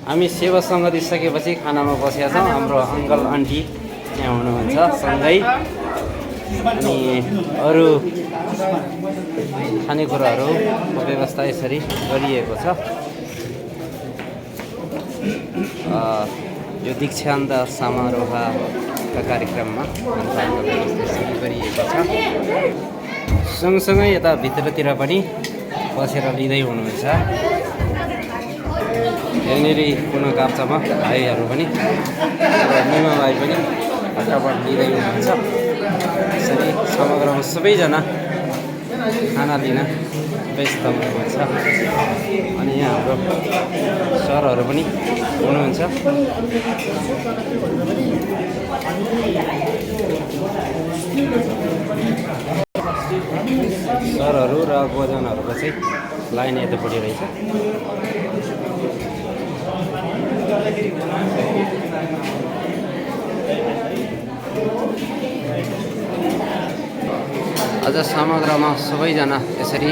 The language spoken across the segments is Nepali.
हामी सेवा सङ्गति सकेपछि खानामा बसेका छौँ। हाम्रो अङ्कल आन्टी यहाँ हुनुहुन्छ सँगै, अनि अरू खानेकुराहरूको व्यवस्था यसरी गरिएको छ। यो दीक्षान्त समारोहका कार्यक्रममा खानपानको व्यवस्था यसरी गरिएको छ। सँगसँगै यता भित्रतिर पनि बसेर लिँदै हुनुहुन्छ। यहाँनिर कुना काप्चामा भाइहरू पनि निमा भाइ पनि हट्टाबाट लिँदै हुनुहुन्छ। यसरी समग्रमा सबैजना खाना लिन व्यस्त हुनुहुन्छ। अनि यहाँ हाम्रो सरहरू पनि हुनुहुन्छ। सरहरू र गोजनहरूको चाहिँ लाइन यतापट्टि रहेछ। आज समग्रमा सबैजना यसरी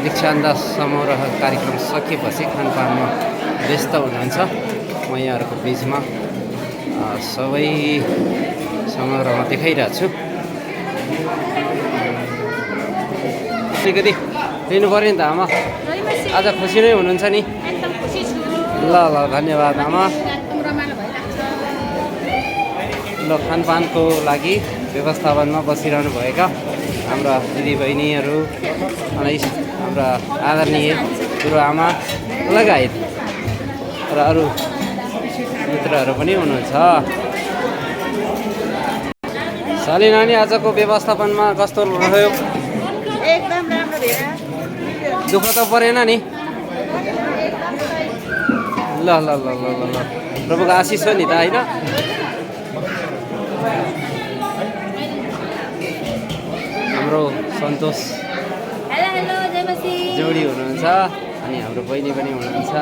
दीक्षान्त समारोह कार्यक्रम सकेपछि खानपानमा व्यस्त हुनुहुन्छ। म यहाँहरूको बिचमा सबै समग्रमा देखाइरहेको छु। अलिकति लिनु पऱ्यो नि त आमा, आज खुसी नै हुनुहुन्छ नि? ल ल धन्यवाद आमा। ल खानपानको लागि व्यवस्थापनमा बसिरहनु भएका हाम्रा दिदीबहिनीहरू अनि हाम्रा आदरणीय गुरुआमा लगायत र अरू मित्रहरू पनि हुनुहुन्छ। साली नानी, आजको व्यवस्थापनमा कस्तो रह्यो? एकदम राम्रो भयो। दुःख त परेन नि? ल ल ल ल ल ल प्रभुको आशिष हो नि त, होइन? हाम्रो सन्तोष जोडी हुनुहुन्छ अनि हाम्रो बहिनी पनि हुनुहुन्छ।